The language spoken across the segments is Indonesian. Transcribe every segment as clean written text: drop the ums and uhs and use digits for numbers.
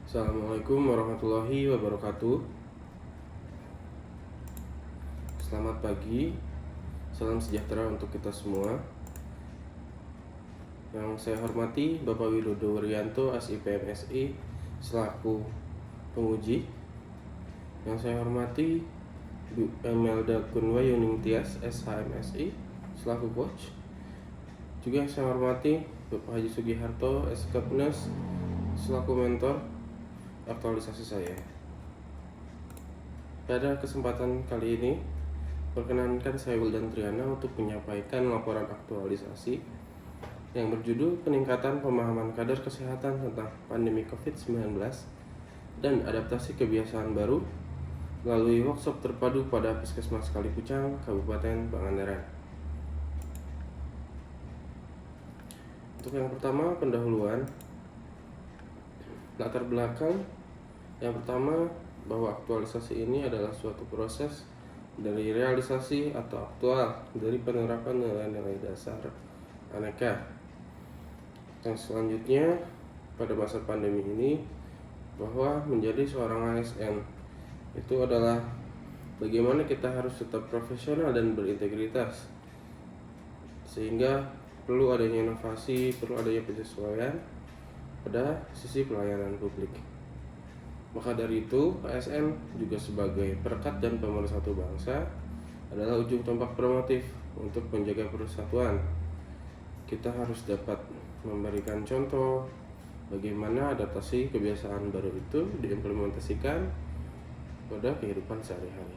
Assalamualaikum warahmatullahi wabarakatuh. Selamat pagi, salam sejahtera untuk kita semua. Yang saya hormati Bapak Widodo Wuryanto, SIPMSI, selaku penguji. Yang saya hormati Bu Emelda Kunwayuning Tias, SHMSI, selaku coach. Juga yang saya hormati Bapak Haji Sugiharto, SKPNES, selaku mentor aktualisasi saya. Pada kesempatan kali ini, perkenankan saya Wildan Triana untuk menyampaikan laporan aktualisasi yang berjudul Peningkatan Pemahaman Kadar Kesehatan tentang Pandemi COVID-19 dan Adaptasi Kebiasaan Baru melalui workshop terpadu pada Puskesmas Kalipucang, Kabupaten Pangandaran. Untuk yang pertama, pendahuluan. Latar belakang yang pertama, bahwa aktualisasi ini adalah suatu proses dari realisasi atau aktual dari penerapan nilai-nilai dasar Aneka. Yang selanjutnya, pada masa pandemi ini, bahwa menjadi seorang ASN itu adalah bagaimana kita harus tetap profesional dan berintegritas, sehingga perlu adanya inovasi, perlu adanya penyesuaian pada sisi pelayanan publik. Maka dari itu, ASN juga sebagai perekat dan pemersatu bangsa adalah ujung tombak promotif untuk menjaga persatuan. Kita harus dapat memberikan contoh bagaimana adaptasi kebiasaan baru itu diimplementasikan pada kehidupan sehari-hari.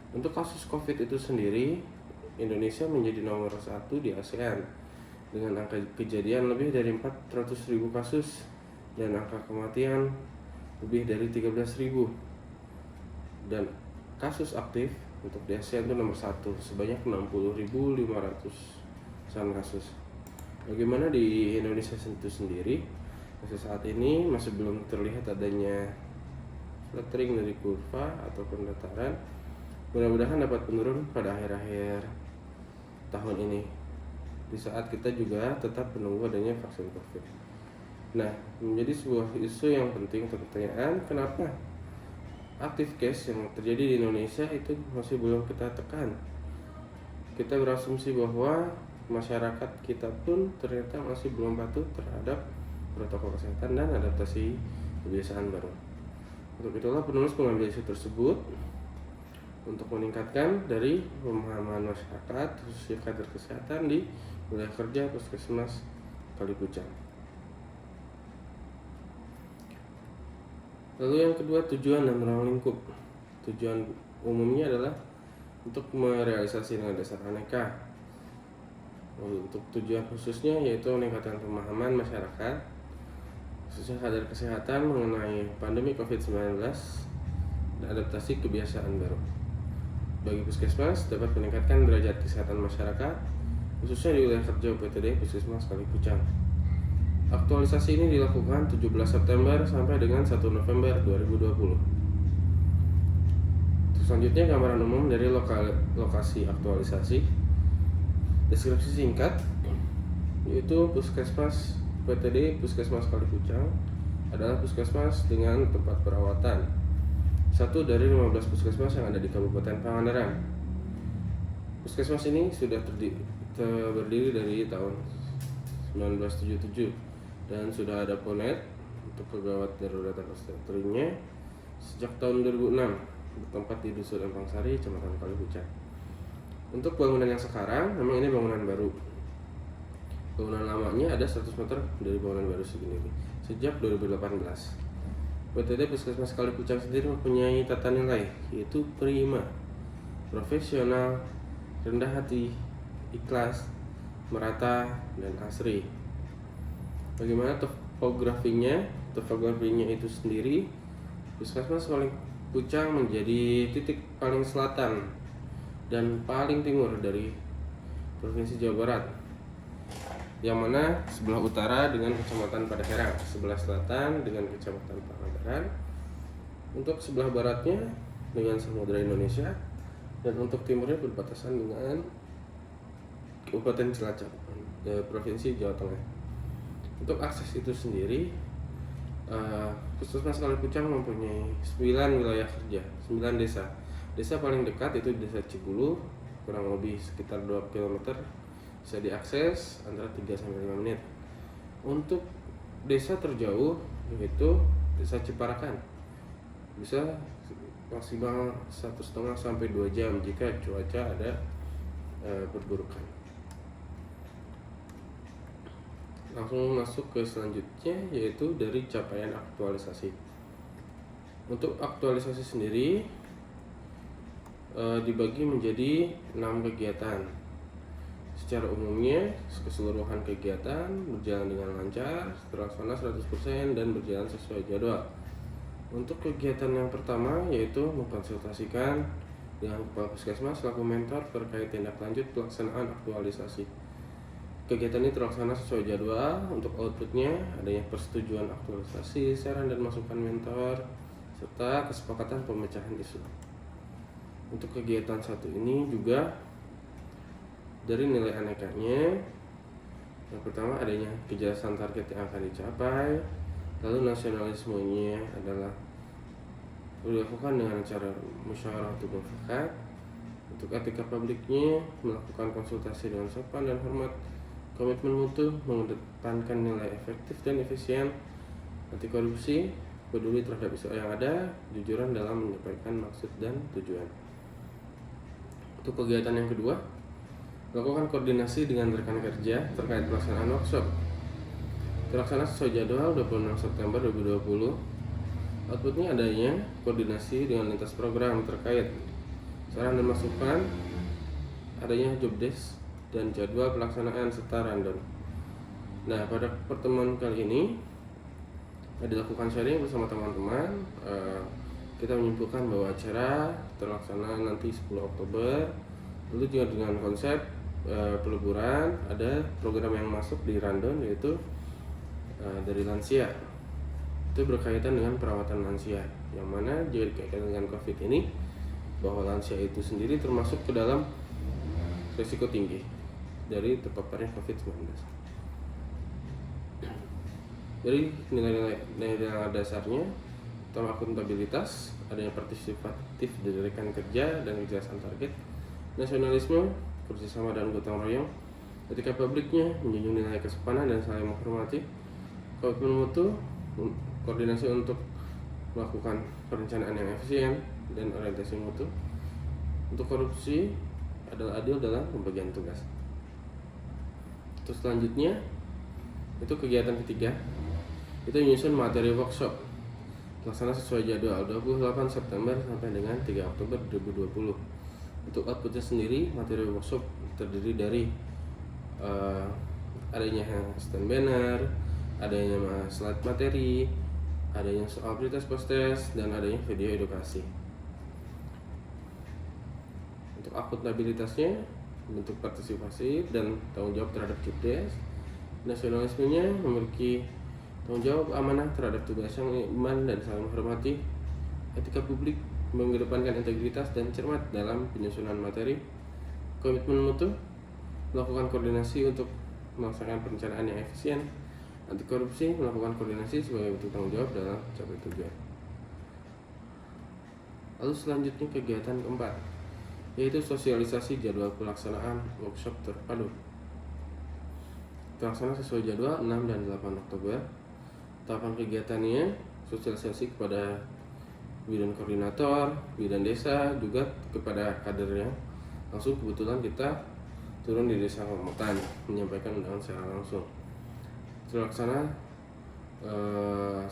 Untuk kasus COVID itu sendiri, Indonesia menjadi nomor 1 di ASEAN dengan angka kejadian lebih dari 400.000 kasus dan angka kematian lebih dari 13.000. Dan kasus aktif untuk di ASEAN itu nomor 1 sebanyak 60.500-an kasus. Bagaimana di Indonesia itu sendiri? Saat ini masih belum terlihat adanya flattening dari kurva ataupun dataran. Mudah-mudahan dapat menurun pada akhir-akhir tahun ini, di saat kita juga tetap menunggu adanya vaksin COVID. Nah, menjadi sebuah isu yang penting untuk pertanyaan, kenapa active case yang terjadi di Indonesia itu masih belum kita tekan? Kita berasumsi bahwa masyarakat kita pun ternyata masih belum patuh terhadap protokol kesehatan dan adaptasi kebiasaan baru. Untuk itulah penulis mengambil isu tersebut untuk meningkatkan dari pemahaman masyarakat, khususnya kader kesehatan di wilayah kerja Puskesmas Kalipucang. Lalu yang kedua, tujuan dan ruang lingkup. Tujuan umumnya adalah untuk merealisasi nilai dasar Aneka. Untuk tujuan khususnya yaitu meningkatkan pemahaman masyarakat, khususnya kader kesehatan mengenai pandemi COVID-19 dan adaptasi kebiasaan baru. Bagi Puskesmas dapat meningkatkan derajat kesehatan masyarakat, khususnya di wilayah kerja UPTD Puskesmas Kalipucang. Aktualisasi ini dilakukan 17 September sampai dengan 1 November 2020. Selanjutnya, gambaran umum dari lokasi aktualisasi. Deskripsi singkat, yaitu Puskesmas UPTD Puskesmas Kalipucang adalah puskesmas dengan tempat perawatan, satu dari 15 puskesmas yang ada di Kabupaten Pangandaran. Puskesmas ini sudah berdiri dari tahun 1977 dan sudah ada Ponet untuk kegawat darurat dan obstetrinya sejak tahun 2006, bertempat di Dusun Empang Sari, Kecamatan Kalipucang. Untuk bangunan yang sekarang, memang ini bangunan baru. Bangunan lamanya ada 100 meter dari bangunan baru segini sejak 2018. PTD Puskesmas Kalipucang sendiri mempunyai tata nilai, yaitu prima, profesional, rendah hati, ikhlas, merata, dan asri. Bagaimana topografinya? Topografinya itu sendiri, Puskesmas Kalipucang menjadi titik paling selatan dan paling timur dari Provinsi Jawa Barat, yang mana sebelah utara dengan Kecamatan Padaherang, sebelah selatan dengan Kecamatan Pangandaran, untuk sebelah baratnya dengan Samudra Indonesia, dan untuk timurnya berbatasan dengan Kabupaten Cilacap, Provinsi Jawa Tengah. Untuk akses itu sendiri Puskesmas Kalipucang mempunyai 9 wilayah kerja, 9 desa. Desa paling dekat itu Desa Cibulu, kurang lebih sekitar 2 km, bisa diakses antara 3-5 menit. Untuk desa terjauh yaitu Desa Ciparakan, bisa maksimal 1,5 sampai 2 jam jika cuaca ada perburukan. Langsung masuk ke selanjutnya, yaitu dari capaian aktualisasi. Untuk aktualisasi sendiri dibagi menjadi 6 kegiatan. Secara umumnya keseluruhan kegiatan berjalan dengan lancar, terlaksana 100% dan berjalan sesuai jadwal. Untuk kegiatan yang pertama yaitu mengkonsultasikan dengan Kepala Puskesmas selaku mentor terkait tindak lanjut pelaksanaan aktualisasi. Kegiatan ini terlaksana sesuai jadwal. Untuk outputnya adanya persetujuan aktualisasi, saran dan masukan mentor, serta kesepakatan pemecahan isu. Untuk kegiatan satu ini juga dari nilai anekanya, yang pertama adanya kejelasan target yang akan dicapai, lalu nasionalismenya adalah dilakukan dengan cara musyawarah untuk mufakat. Untuk etika publiknya melakukan konsultasi dengan sopan dan hormat. Komitmen mutu mengedepankan nilai efektif dan efisien, anti korupsi, peduli terhadap isu yang ada, jujuran dalam menyampaikan maksud dan tujuan. Untuk kegiatan yang kedua, melakukan koordinasi dengan rekan kerja terkait pelaksanaan workshop. Terlaksana sesuai jadwal 26 September 2020. Outputnya adanya koordinasi dengan lintas program terkait saran dan masukan, adanya job desk dan jadwal pelaksanaan serta rundown. Nah, pada pertemuan kali ini dilakukan sharing bersama teman-teman. Kita menyimpulkan bahwa acara terlaksana nanti 10 Oktober. Lalu juga dengan konsep peleburan, ada program yang masuk di rundown yaitu dari lansia. Itu berkaitan dengan perawatan lansia, yang mana jika dikaitkan dengan COVID ini, bahwa lansia itu sendiri termasuk ke dalam risiko tinggi dari terpaparnya COVID-19. Dari nilai-nilai dasarnya, pertama akuntabilitas, adanya partisipatif dari rekan kerja dan kejelasan target, nasionalisme, kerjasama dan gotong royong, etika publiknya menjunjung nilai kesopanan dan saling menghormati, komitmen mutu, koordinasi untuk melakukan perencanaan yang efisien dan orientasi mutu. Untuk korupsi adalah adil dalam pembagian tugas. Terus selanjutnya itu kegiatan ketiga, itu menyusun materi workshop pelaksana sesuai jadwal 28 September sampai dengan 3 Oktober 2020. Untuk outputnya sendiri, materi workshop terdiri dari adanya stand banner, adanya slide materi, adanya soal pretest post-test, dan adanya video edukasi. Untuk akuntabilitasnya, bentuk partisipasi dan tanggung jawab terhadap job desk. Nasionalismenya memiliki tanggung jawab amanah terhadap tugas yang iman dan saling menghormati. Etika publik mengedepankan integritas dan cermat dalam penyusunan materi. Komitmen mutu melakukan koordinasi untuk melaksanakan perencanaan yang efisien. Anti korupsi melakukan koordinasi sebagai bentuk tanggung jawab dalam mencapai tujuan. Lalu selanjutnya kegiatan keempat, yaitu sosialisasi jadwal pelaksanaan workshop terpadu. Terlaksana sesuai jadwal 6 dan 8 Oktober. Tahapan kegiatannya sosialisasi kepada bidan koordinator, bidan desa, juga kepada kadernya. Langsung kebetulan kita turun di desa Komotan menyampaikan undangan secara langsung. Terlaksana 100%.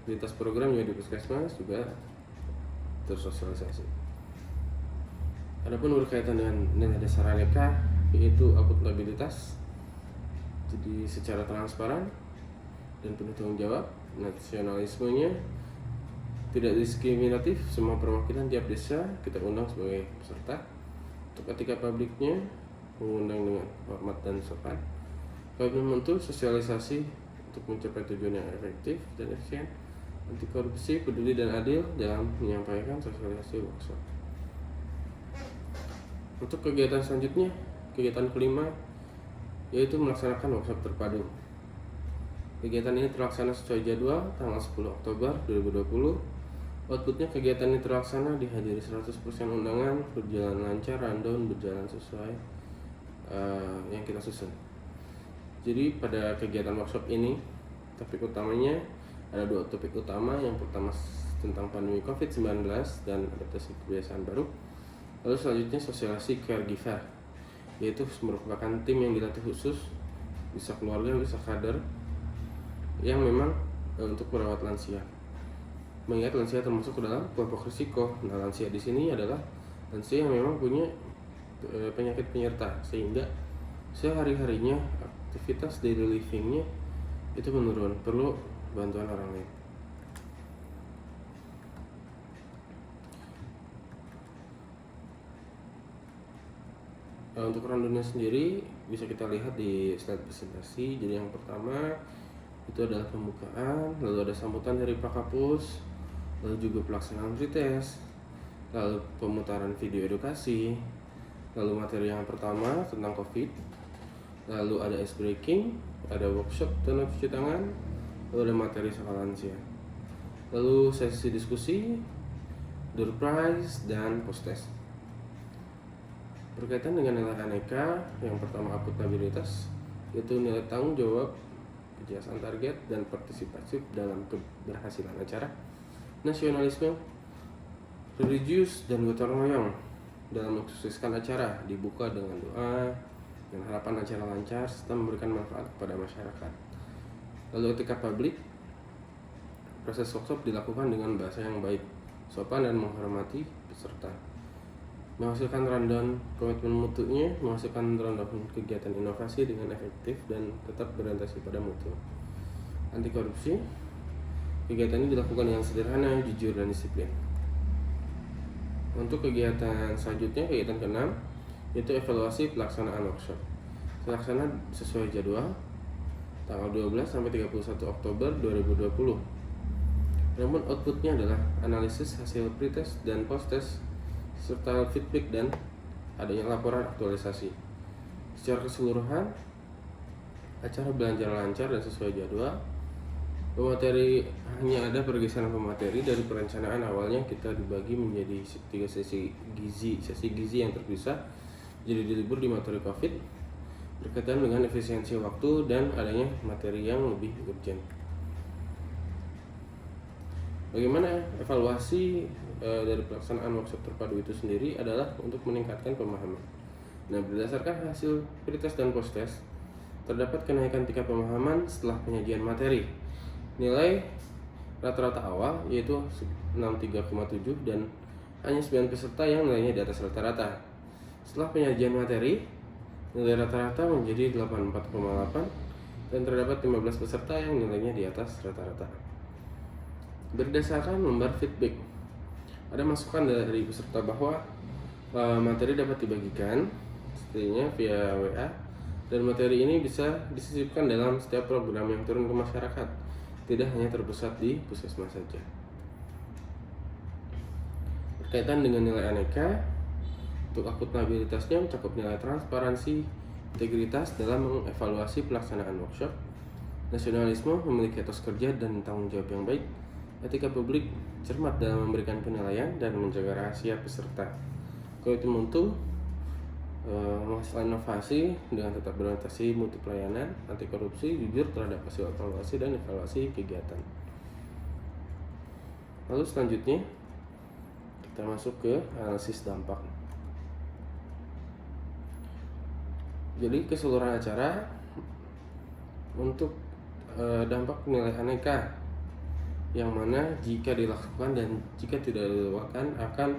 Lintas program yang di Puskesmas juga tersosialisasi. Adapun berkaitan dengan nilai dasar aneka, yaitu akuntabilitas, jadi secara transparan dan penuh tanggung jawab. Nasionalismenya tidak diskriminatif, semua perwakilan tiap desa kita undang sebagai peserta. Untuk etika publiknya mengundang dengan hormat dan sopan. Komitmen mutu sosialisasi untuk mencapai tujuan yang efektif dan efisien. Anti korupsi, peduli dan adil dalam menyampaikan sosialisasi workshop. Untuk kegiatan selanjutnya, kegiatan kelima, yaitu melaksanakan workshop terpadu. Kegiatan ini terlaksana sesuai jadwal tanggal 10 Oktober 2020. Outputnya kegiatan ini terlaksana dihadiri 100% undangan, berjalan lancar, rundown berjalan sesuai yang kita susun. Jadi pada kegiatan workshop ini topik utamanya ada 2 topik utama. Yang pertama tentang pandemi COVID-19 dan adaptasi kebiasaan baru. Lalu selanjutnya sosialisasi caregiver, yaitu merupakan tim yang dilatih khusus, bisa keluarga, bisa kader, yang memang untuk merawat lansia. Mengingat lansia termasuk ke dalam kelompok risiko. Nah, lansia di sini adalah lansia yang memang punya penyakit penyerta, sehingga sehari-harinya aktivitas daily livingnya itu menurun, perlu bantuan orang lain. Untuk rundownnya sendiri bisa kita lihat di slide presentasi. Jadi yang pertama itu adalah pembukaan, lalu ada sambutan dari Pak Kapus, lalu juga pelaksanaan pretest, lalu pemutaran video edukasi, lalu materi yang pertama tentang COVID, lalu ada ice breaking, ada workshop tentang cuci tangan, lalu ada materi soal lansia, lalu sesi diskusi, door prize, dan post test. Berkaitan dengan nilai aneka, yang pertama akuntabilitas, yaitu nilai tanggung jawab, kejelasan target, dan partisipatif dalam keberhasilan acara. Nasionalisme, religius, dan gotong royong dalam mensukseskan acara, dibuka dengan doa dan harapan acara lancar serta memberikan manfaat kepada masyarakat. Lalu etika publik, proses workshop dilakukan dengan bahasa yang baik, sopan, dan menghormati peserta. Menghasilkan rundown komitmen mutunya, menghasilkan rundown kegiatan inovasi dengan efektif dan tetap berorientasi pada mutu. Anti korupsi, kegiatan ini dilakukan dengan sederhana, jujur, dan disiplin. Untuk kegiatan selanjutnya, kegiatan ke-6, yaitu evaluasi pelaksanaan workshop. Terlaksana sesuai jadwal tanggal 12 sampai 31 Oktober 2020. Namun outputnya adalah analisis hasil pretest dan post-test serta feedback dan adanya laporan aktualisasi. Secara keseluruhan, acara berjalan lancar dan sesuai jadwal. Pemateri hanya ada pergeseran pemateri dari perencanaan awalnya kita dibagi menjadi 3 sesi gizi yang terpisah, jadi dilibur di materi COVID berkaitan dengan efisiensi waktu dan adanya materi yang lebih urgent. Bagaimana evaluasi dari pelaksanaan workshop terpadu itu sendiri adalah untuk meningkatkan pemahaman. Nah, berdasarkan hasil pretest dan post-test, terdapat kenaikan tingkat pemahaman setelah penyajian materi. Nilai rata-rata awal yaitu 63,7 dan hanya 9 peserta yang nilainya di atas rata-rata. Setelah penyajian materi, nilai rata-rata menjadi 84,8 dan terdapat 15 peserta yang nilainya di atas rata-rata. Berdasarkan lembar feedback, ada masukan dari peserta bahwa materi dapat dibagikan setidaknya via WA, dan materi ini bisa disisipkan dalam setiap program yang turun ke masyarakat, tidak hanya terpusat di puskesmas saja. Berkaitan dengan nilai aneka, untuk akuntabilitasnya mencakup nilai transparansi, integritas dalam mengevaluasi pelaksanaan workshop, nasionalisme, memiliki etos kerja dan tanggung jawab yang baik, etika publik, cermat dalam memberikan penilaian dan menjaga rahasia peserta. Komitmen mutu, menghasilkan inovasi dengan tetap berorientasi mutu pelayanan, anti korupsi, jujur terhadap hasil evaluasi dan evaluasi kegiatan. Lalu selanjutnya kita masuk ke analisis dampak. Jadi keseluruhan acara untuk dampak nilai aneka, yang mana jika dilakukan dan jika tidak dilakukan akan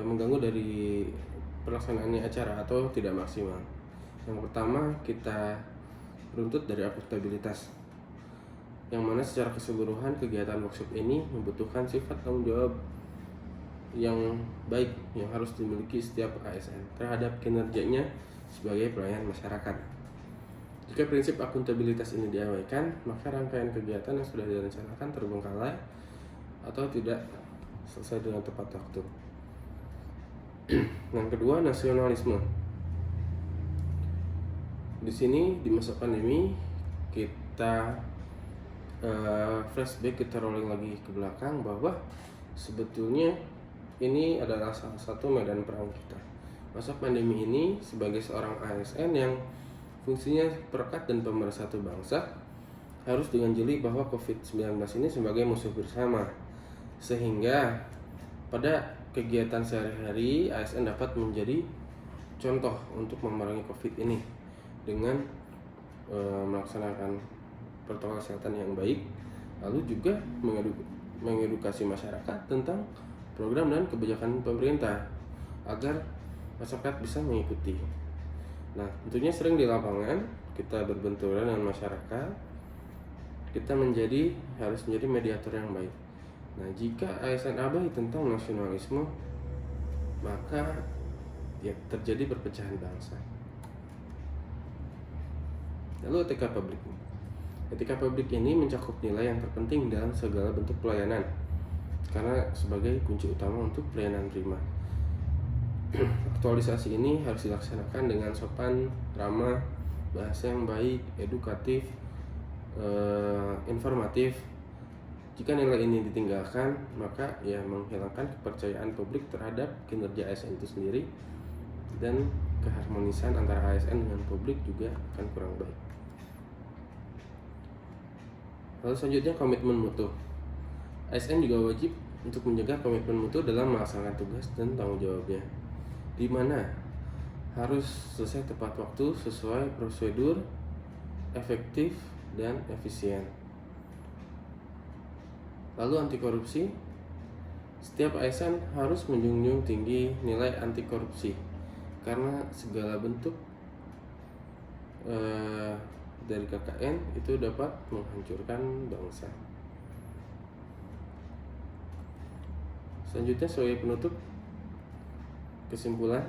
mengganggu dari pelaksanaannya acara atau tidak maksimal. Yang pertama kita runtut dari akuntabilitas, yang mana secara keseluruhan kegiatan workshop ini membutuhkan sifat tanggung jawab yang baik yang harus dimiliki setiap ASN terhadap kinerjanya sebagai pelayan masyarakat. Jika prinsip akuntabilitas ini diabaikan, maka rangkaian kegiatan yang sudah direncanakan terbengkalai atau tidak selesai dengan tepat waktu. Yang kedua, nasionalisme. Di sini di masa pandemi kita flashback, kita rolling lagi ke belakang bahwa sebetulnya ini adalah salah satu medan perang kita. Masa pandemi ini sebagai seorang ASN yang fungsinya perekat dan pemersatu bangsa harus dengan jeli bahwa COVID-19 ini sebagai musuh bersama, sehingga pada kegiatan sehari-hari ASN dapat menjadi contoh untuk memerangi COVID ini dengan melaksanakan protokol kesehatan yang baik, lalu juga mengedukasi masyarakat tentang program dan kebijakan pemerintah agar masyarakat bisa mengikuti. Nah, tentunya sering di lapangan kita berbenturan dengan masyarakat, kita harus menjadi mediator yang baik. Nah, jika ASN abai tentang nasionalisme, maka ya terjadi perpecahan bangsa. Lalu etika publik. Etika publik ini mencakup nilai yang terpenting dalam segala bentuk pelayanan, karena sebagai kunci utama untuk pelayanan prima. Aktualisasi ini harus dilaksanakan dengan sopan, ramah, bahasa yang baik, edukatif, informatif. Jika nilai ini ditinggalkan, maka ya menghilangkan kepercayaan publik terhadap kinerja ASN itu sendiri, dan keharmonisan antara ASN dengan publik juga akan kurang baik. Lalu selanjutnya, komitmen mutu. ASN juga wajib untuk menjaga komitmen mutu dalam melaksanakan tugas dan tanggung jawabnya, di mana harus selesai tepat waktu, sesuai prosedur, efektif, dan efisien. Lalu anti korupsi. Setiap ASN harus menjunjung tinggi nilai anti korupsi, karena segala bentuk dari KKN itu dapat menghancurkan bangsa. Selanjutnya, sebagai penutup, kesimpulan,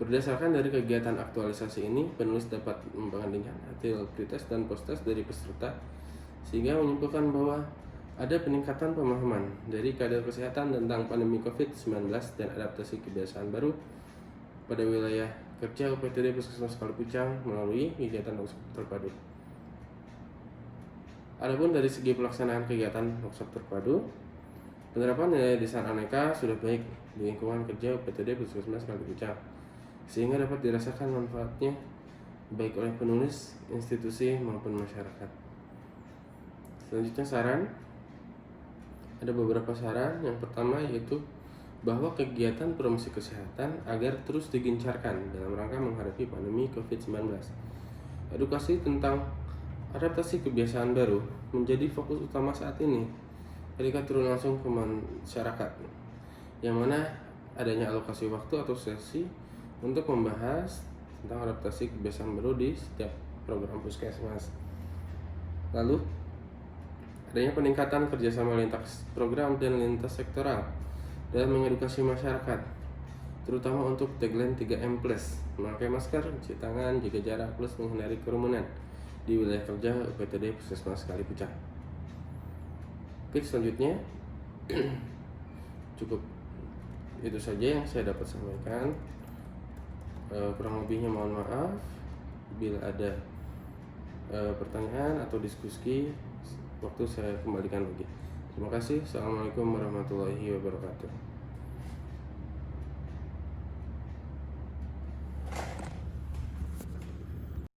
berdasarkan dari kegiatan aktualisasi ini, penulis dapat membandingkan hasil pretest dan post-test dari peserta, sehingga menyimpulkan bahwa ada peningkatan pemahaman dari kader kesehatan tentang pandemi COVID-19 dan adaptasi kebiasaan baru pada wilayah kerja UPTD Puskesmas Kalipucang melalui kegiatan workshop terpadu. Adapun dari segi pelaksanaan kegiatan workshop terpadu, penerapan nilai desain aneka sudah baik di lingkungan kerja UPTD Puskesmas Kalipucang, sehingga dapat dirasakan manfaatnya baik oleh penulis, institusi maupun masyarakat. Selanjutnya, saran. Ada beberapa saran. Yang pertama yaitu bahwa kegiatan promosi kesehatan agar terus digencarkan dalam rangka menghadapi pandemi COVID-19. Edukasi tentang adaptasi kebiasaan baru menjadi fokus utama saat ini ketika turun langsung ke masyarakat, yang mana adanya alokasi waktu atau sesi untuk membahas tentang adaptasi kebiasaan baru di setiap program puskesmas. Lalu adanya peningkatan kerjasama lintas program dan lintas sektoral dalam mengedukasi masyarakat, terutama untuk tagline 3M+, memakai masker, cuci tangan, jaga jarak, plus menghindari kerumunan di wilayah kerja UPTD Puskesmas Kalipucang. Oke, selanjutnya cukup itu saja yang saya dapat sampaikan. Kurang lebihnya mohon maaf. Bila ada pertanyaan atau diskusi, waktu saya kembalikan lagi. Terima kasih. Assalamualaikum warahmatullahi wabarakatuh.